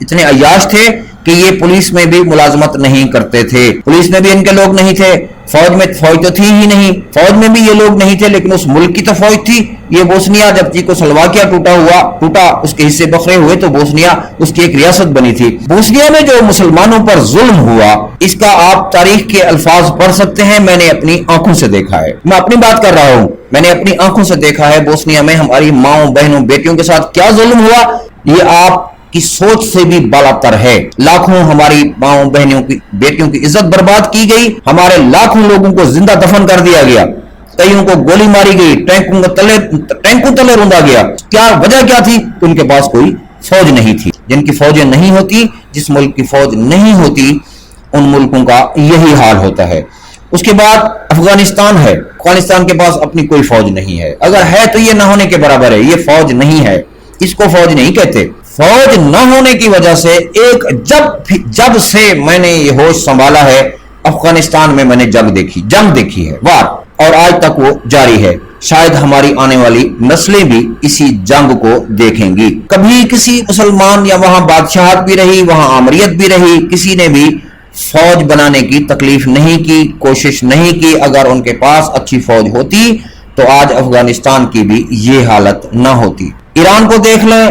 اتنے عیاش تھے کہ یہ پولیس میں بھی ملازمت نہیں کرتے تھے، پولیس میں بھی ان کے لوگ نہیں تھے، فوج تو تھی ہی نہیں، فوج میں بھی یہ لوگ نہیں تھے، لیکن اس ملک کی تو فوج تھی۔ یہ بوسنیا جب چیکوسلواکیہ ٹوٹا، اس کے حصے بکھرے ہوئے تو بوسنیا اس کی ایک ریاست بنی تھی۔ بوسنیا میں جو مسلمانوں پر ظلم ہوا، اس کا آپ تاریخ کے الفاظ پڑھ سکتے ہیں، میں نے اپنی آنکھوں سے دیکھا ہے، میں اپنی بات کر رہا ہوں، میں نے اپنی آنکھوں سے دیکھا ہے بوسنیا میں ہماری ماؤں بہنوں بیٹیوں کے ساتھ کیا ظلم ہوا، یہ آپ کی سوچ سے بھی بالاتر ہے۔ لاکھوں ہماری ماؤں بہنوں کی بیٹیوں کی عزت برباد کی گئی، ہمارے لاکھوں لوگوں کو زندہ دفن کر دیا گیا، کئیوں کو گولی ماری گئی، ٹینکوں تلے روندا گیا۔ کیا وجہ کیا تھی؟ ان کے پاس کوئی فوج نہیں تھی۔ جن کی فوجیں نہیں ہوتی، جس ملک کی فوج نہیں ہوتی، ان ملکوں کا یہی حال ہوتا ہے۔ اس کے بعد افغانستان ہے، افغانستان کے پاس اپنی کوئی فوج نہیں ہے، اگر ہے تو یہ نہ ہونے کے برابر ہے، یہ فوج نہیں ہے، اس کو فوج نہیں کہتے۔ فوج نہ ہونے کی وجہ سے جب سے میں نے یہ ہوش سنبھالا ہے، افغانستان میں نے جنگ دیکھی ہے، وار، اور آج تک وہ جاری ہے۔ شاید ہماری آنے والی نسلیں بھی اسی جنگ کو دیکھیں گی۔ کبھی کسی مسلمان یا وہاں بادشاہت بھی رہی، وہاں آمریت بھی رہی، کسی نے بھی فوج بنانے کی تکلیف نہیں کی، کوشش نہیں کی۔ اگر ان کے پاس اچھی فوج ہوتی تو آج افغانستان کی بھی یہ حالت نہ ہوتی۔ ایران کو دیکھ لیں،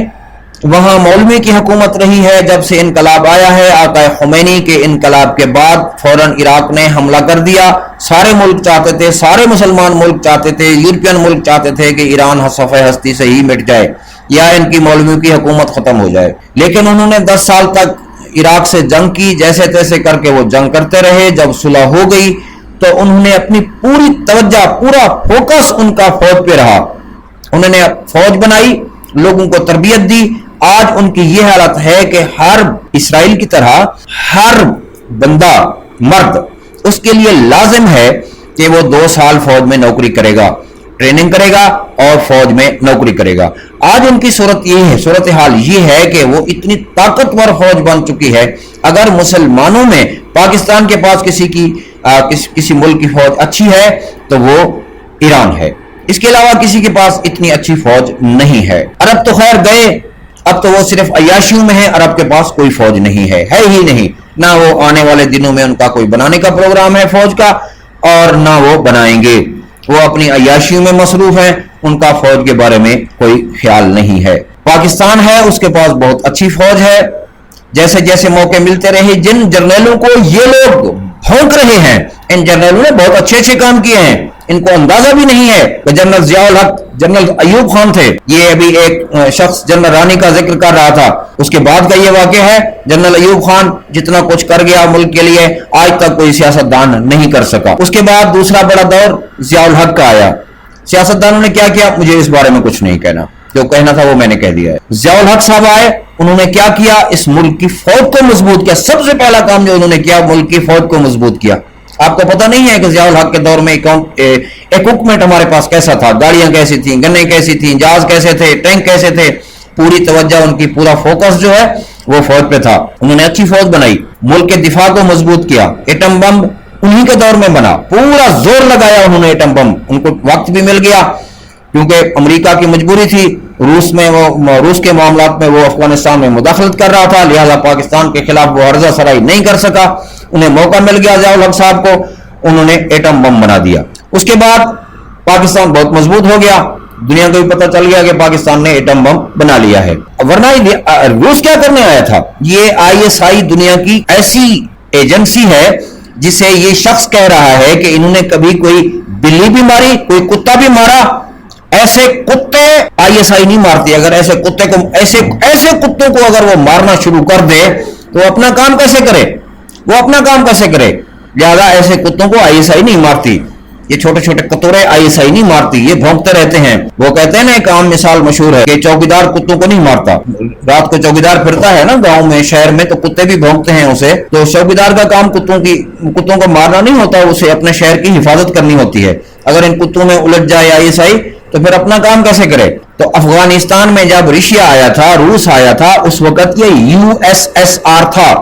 وہاں مولوی کی حکومت رہی ہے جب سے انقلاب آیا ہے۔ آقا خمینی کے انقلاب کے بعد فوراً عراق نے حملہ کر دیا۔ سارے ملک چاہتے تھے، سارے مسلمان ملک چاہتے تھے، یورپین ملک چاہتے تھے کہ ایران صفحہ ہستی سے ہی مٹ جائے یا ان کی مولویوں کی حکومت ختم ہو جائے، لیکن انہوں نے 10 سال تک عراق سے جنگ کی، جیسے تیسے کر کے وہ جنگ کرتے رہے۔ جب صلح ہو گئی تو انہوں نے اپنی پوری توجہ، پورا فوکس ان کا فوج پہ رہا، انہوں نے فوج بنائی، لوگوں کو تربیت دی۔ آج ان کی یہ حالت ہے کہ ہر اسرائیل کی طرح ہر بندہ مرد اس کے لیے لازم ہے کہ وہ 2 سال فوج میں نوکری کرے گا، ٹریننگ کرے گا اور فوج میں نوکری کرے گا۔ آج ان کی صورتحال یہ ہے کہ وہ اتنی طاقتور فوج بن چکی ہے، اگر مسلمانوں میں پاکستان کے پاس کسی ملک کی فوج اچھی ہے تو وہ ایران ہے، اس کے علاوہ کسی کے پاس اتنی اچھی فوج نہیں ہے۔ عرب تو خیر گئے، اب تو وہ صرف عیاشیوں میں ہے، عرب کے پاس کوئی فوج نہیں ہے ہی نہیں، نہ وہ آنے والے دنوں میں ان کا کوئی بنانے کا پروگرام ہے فوج کا، اور نہ وہ بنائیں گے، وہ اپنی عیاشیوں میں مصروف ہیں، ان کا فوج کے بارے میں کوئی خیال نہیں ہے۔ پاکستان ہے، اس کے پاس بہت اچھی فوج ہے، جیسے جیسے موقع ملتے رہے، جن جرنیلوں کو یہ لوگ بھونک رہے ہیں، ان جرنیلوں نے بہت اچھے کام کیے ہیں، ان کو اندازہ بھی نہیں ہے کہ جنرل ضیاء الحق، جنرل ایوب خان تھے، یہ ابھی ایک شخص جنرل رانی کا ذکر کر رہا تھا، اس کے بعد کا یہ واقعہ ہے، جنرل ایوب خان جتنا کچھ کر گیا ملک کے لیے آج تک کوئی سیاستدان نہیں کر سکا۔ اس کے بعد دوسرا بڑا دور ضیاء الحق کا آیا، سیاستدانوں نے کیا کیا مجھے اس بارے میں کچھ نہیں کہنا، جو کہنا تھا وہ میں نے کہہ دیا ہے۔ ضیاء الحق صاحب آئے، انہوں نے کیا کیا؟ اس ملک کی فوج کو مضبوط کیا، سب سے پہلا کام جو انہوں نے کیا ملک کی فوج کو مضبوط کیا۔ آپ کو پتہ نہیں ہے کہ ضیاء الحق کے دور میں اکوپمنٹ ہمارے پاس کیسا تھا، گاڑیاں کیسی تھیں، گنیں کیسی تھیں، جہاز کیسے تھے، ٹینک کیسے تھے، پوری توجہ ان کی، پورا فوکس جو ہے وہ فوج پہ تھا۔ انہوں نے اچھی فوج بنائی، ملک کے دفاع کو مضبوط کیا، ایٹم بم انہی کے دور میں بنا، پورا زور لگایا انہوں نے ایٹم بم، ان کو وقت بھی مل گیا کیونکہ امریکہ کی مجبوری تھی، روس کے معاملات میں وہ افغانستان میں مداخلت کر رہا تھا، لہذا پاکستان کے خلاف وہ عرضہ سرائی نہیں کر سکا، انہیں موقع مل گیا ضیاء الحق صاحب کو، انہوں نے ایٹم بم بنا دیا۔ اس کے بعد پاکستان بہت مضبوط ہو گیا، دنیا کو بھی پتہ چل گیا کہ پاکستان نے ایٹم بم بنا لیا ہے، ورنہ روس کیا کرنے آیا تھا؟ یہ ISI دنیا کی ایسی ایجنسی ہے جسے یہ شخص کہہ رہا ہے کہ انہوں نے کبھی کوئی بلی بھی ماری، کوئی کتا بھی مارا، ایسے کتے ISI نہیں مارتی۔ اگر ایسے کتوں کو اگر وہ مارنا شروع کر دے تو اپنا کام کیسے کرے؟ لہذا ایسے کتوں کو ISI نہیں مارتی، یہ چھوٹے چھوٹے کتورے ISI نہیں مارتی، یہ بھونکتے رہتے ہیں۔ وہ کہتے ہیں نا، ایک عام مثال مشہور ہے کہ چوکیدار کتوں کو نہیں مارتا، رات کو چوکیدار پھرتا ہے نا گاؤں میں، شہر میں، تو کتے بھی بھونکتے ہیں اسے، تو چوکیدار کا کام کتوں کو مارنا نہیں ہوتا، اسے اپنے شہر کی حفاظت کرنی ہوتی ہے۔ اگر ان کتوں میں الجھ جائے ISI تو پھر اپنا کام کیسے کرے؟ تو افغانستان میں جب رشیا آیا تھا، روس آیا تھا، اس وقت یہ USSR تھا،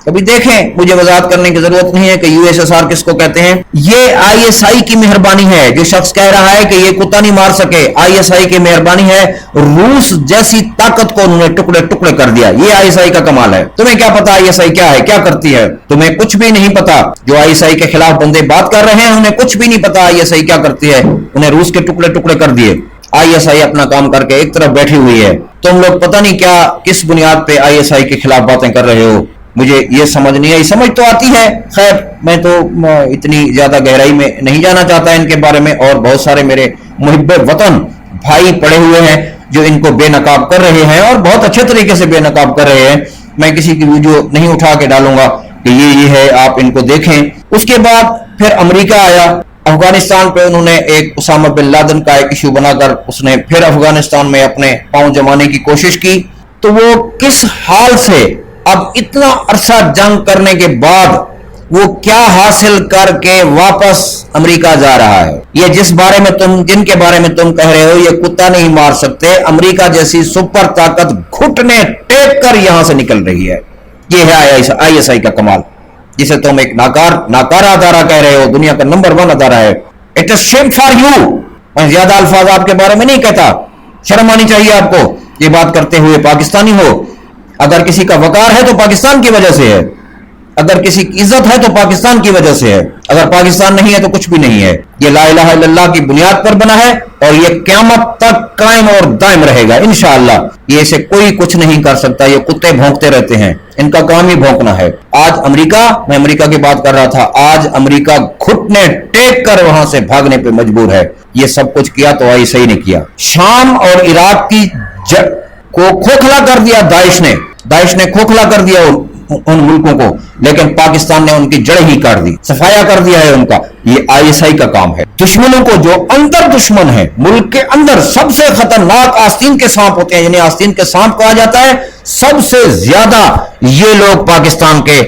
ابھی دیکھیں, مجھے وضاحت کرنے کی ضرورت نہیں ہے کہ یو ایس ایس آر کس کو کہتے ہیں. یہ آئی ایس آئی کی مہربانی ہے. جو شخص کہہ رہا ہے کہ یہ کتا نہیں مار سکے, آئی ایس آئی کی مہربانی ہے. روس جیسی طاقت کو انہوں نے ٹکڑے ٹکڑے کر دیا. یہ آئی ایس آئی کا کمال ہے. تمہیں کیا پتا آئی ایس آئی کیا ہے, کیا کرتی ہے؟ تمہیں کچھ بھی نہیں پتا. جو آئی ایس آئی کے خلاف بندے بات کر رہے ہیں انہیں کچھ بھی نہیں پتا آئی ایس آئی کیا کرتی ہے. انہیں روس کے ٹکڑے ٹکڑے کر دیے. آئی ایس آئی اپنا کام کر کے ایک طرف بیٹھی ہوئی ہے. تم لوگ پتہ نہیں کیا کس بنیاد پہ آئی ایس آئی کے خلاف باتیں کر رہے ہو. مجھے یہ سمجھ نہیں آئی. سمجھ تو آتی ہے, خیر میں تو اتنی زیادہ گہرائی میں نہیں جانا چاہتا ان کے بارے میں. اور بہت سارے میرے محب وطن بھائی پڑے ہوئے ہیں جو ان کو بے نقاب کر رہے ہیں اور بہت اچھے طریقے سے بے نقاب کر رہے ہیں. میں کسی کی ویڈیو نہیں اٹھا کے ڈالوں گا کہ یہ ہے, آپ ان کو دیکھیں. اس کے بعد پھر امریکہ آیا. افغانستان پہ انہوں نے ایک اسامہ بن لادن کا ایک ایشو بنا کر اس نے پھر افغانستان میں اپنے پاؤں جمانے کی کوشش کی. تو وہ کس حال سے اب اتنا عرصہ جنگ کرنے کے بعد وہ کیا حاصل کر کے واپس امریکہ جا رہا ہے. یہ جس بارے میں جن کے بارے میں تم کہہ رہے ہو یہ کتا نہیں مار سکتے, امریکہ جیسی سپر طاقت گھٹنے ٹیک کر یہاں سے نکل رہی ہے. یہ ہے آئی ایس آئی کا کمال, جسے تم ایک ناکارہ ادارہ کہہ رہے ہو. دنیا کا نمبر 1 ادارہ ہے. It is shame for you. میں زیادہ الفاظ آپ کے بارے میں نہیں کہتا, شرم آنی چاہیے آپ کو یہ بات کرتے ہوئے. پاکستانی ہو, اگر کسی کا وقار ہے تو پاکستان کی وجہ سے ہے, اگر کسی کی عزت ہے تو پاکستان کی وجہ سے ہے. اگر پاکستان نہیں ہے تو کچھ بھی نہیں ہے. یہ لا الہ الا اللہ کی بنیاد پر بنا ہے اور یہ قیامت تک قائم اور دائم رہے گا انشاءاللہ. یہ اسے کوئی کچھ نہیں کر سکتا. یہ کتے بھونکتے رہتے ہیں, ان کا کام ہی بھونکنا ہے. آج امریکہ, میں امریکہ کی بات کر رہا تھا, آج امریکہ گھٹنے ٹیک کر وہاں سے بھاگنے پہ مجبور ہے. یہ سب کچھ کیا تو آئی صحیح نے کیا. شام اور عراق کی کو کھوکھلا کر دیا داعش نے کھوکھلا کر دیا ان ملکوں کو, لیکن پاکستان نے ان کی جڑ ہی کاٹ دی, صفایا کر دیا ہے ان کا. یہ آئی ایس آئی کا کام ہے. دشمنوں کو, جو اندر دشمن ہے ملک کے اندر, سب سے خطرناک آستین کے سانپ ہوتے ہیں, یعنی آستین کے سانپ کہا جاتا ہے, سب سے زیادہ یہ لوگ پاکستان کے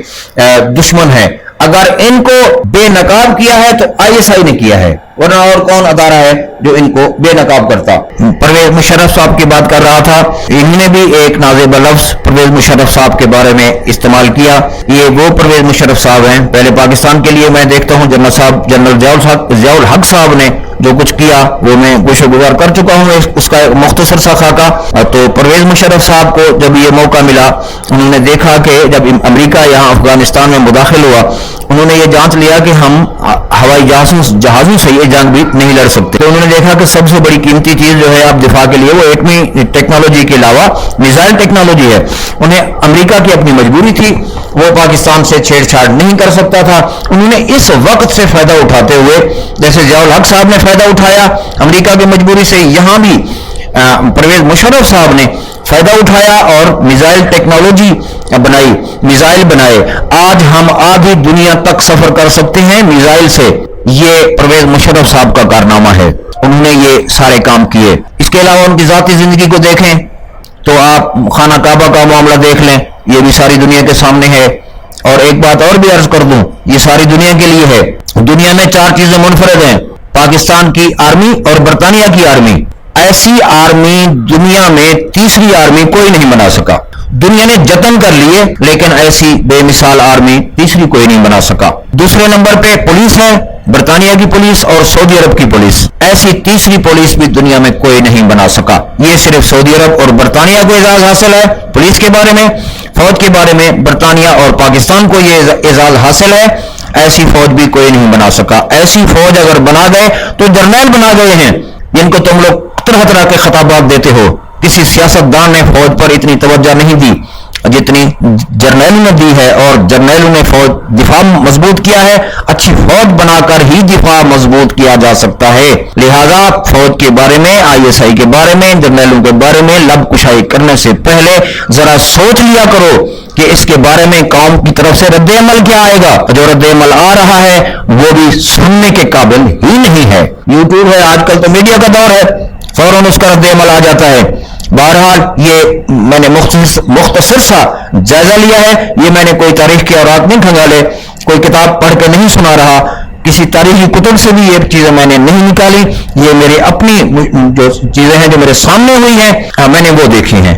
دشمن ہیں. اگر ان کو بے نقاب کیا ہے تو آئی ایس آئی نے کیا ہے, ورنہ اور کون ادارہ ہے جو ان کو بے نقاب کرتا. پرویز مشرف صاحب کی بات کر رہا تھا, انہوں نے بھی ایک نازیبہ لفظ پرویز مشرف صاحب کے بارے میں استعمال کیا. یہ وہ پرویز مشرف صاحب ہیں. پہلے پاکستان کے لیے میں دیکھتا ہوں جنرل ضیاء الحق صاحب نے جو کچھ کیا وہ میں گوشہ گزار کر چکا ہوں, اس کا مختصر سا خاکہ. تو پرویز مشرف صاحب کو جب یہ موقع ملا, انہوں نے دیکھا کہ جب امریکہ یہاں افغانستان میں مداخل ہوا, انہوں نے یہ جانچ لیا کہ ہم ہوائی جہازوں سے یہ جنگ بھی نہیں لڑ سکتے. تو انہوں نے دیکھا کہ سب سے بڑی قیمتی چیز جو ہے آپ دفاع کے لیے وہ ایٹمی ٹیکنالوجی کے علاوہ میزائل ٹیکنالوجی ہے. انہیں امریکہ کی اپنی مجبوری تھی, وہ پاکستان سے چھیڑ چھاڑ نہیں کر سکتا تھا. انہوں نے اس وقت سے فائدہ اٹھاتے ہوئے, جیسے ضیاء الحق صاحب نے فائدہ اٹھایا امریکہ کی مجبوری سے, یہاں بھی پرویز مشرف صاحب نے فائدہ اٹھایا اور میزائل ٹیکنالوجی بنائی, میزائل بنائے. آج ہم آدھی دنیا تک سفر کر سکتے ہیں میزائل سے. یہ پرویز مشرف صاحب کا کارنامہ ہے, انہوں نے یہ سارے کام کیے. اس کے علاوہ ان کی ذاتی زندگی کو دیکھیں تو آپ خانہ کعبہ کا معاملہ دیکھ لیں, یہ بھی ساری دنیا کے سامنے ہے. اور ایک بات اور بھی عرض کر دوں, یہ ساری دنیا کے لیے ہے. دنیا میں 4 چیزیں منفرد ہیں, پاکستان کی آرمی اور برطانیہ کی آرمی. ایسی آرمی دنیا میں تیسری آرمی کوئی نہیں بنا سکا. دنیا نے جتن کر لیے لیکن ایسی بے مثال آرمی تیسری کوئی نہیں بنا سکا. دوسرے نمبر پہ پولیس ہے, برطانیہ کی پولیس اور سعودی عرب کی پولیس. ایسی تیسری پولیس بھی دنیا میں کوئی نہیں بنا سکا. یہ صرف سعودی عرب اور برطانیہ کو اعزاز حاصل ہے پولیس کے بارے میں. فوج کے بارے میں برطانیہ اور پاکستان کو یہ اعزاز حاصل ہے. ایسی فوج بھی کوئی نہیں بنا سکا. ایسی فوج اگر بنا گئے تو جرنیل بنا گئے ہیں جن کو تم لوگ طرح طرح کے خطابات دیتے ہو. کسی سیاستدان نے فوج پر اتنی توجہ نہیں دی جتنی جرنیلوں نے دی ہے, اور جرنیلوں نے فوج دفاع مضبوط کیا ہے. اچھی فوج بنا کر ہی دفاع مضبوط کیا جا سکتا ہے. لہذا فوج کے بارے میں, آئی ایس آئی کے بارے میں, جرنیلوں کے بارے میں لب کشائی کرنے سے پہلے ذرا سوچ لیا کرو کہ اس کے بارے میں قوم کی طرف سے رد عمل کیا آئے گا. جو رد عمل آ رہا ہے وہ بھی سننے کے قابل ہی نہیں ہے. یوٹیوب ہے, آج کل تو میڈیا کا دور ہے, فوراً اس کا رد عمل آ جاتا ہے. بہرحال یہ میں نے مختصر سا جائزہ لیا ہے. یہ میں نے کوئی تاریخ کی اوراق نہیں کھنگالے, کوئی کتاب پڑھ کے نہیں سنا رہا, کسی تاریخی کتب سے بھی یہ چیزیں میں نے نہیں نکالی. یہ میری اپنی جو چیزیں ہیں جو میرے سامنے ہوئی ہیں میں نے وہ دیکھی ہیں.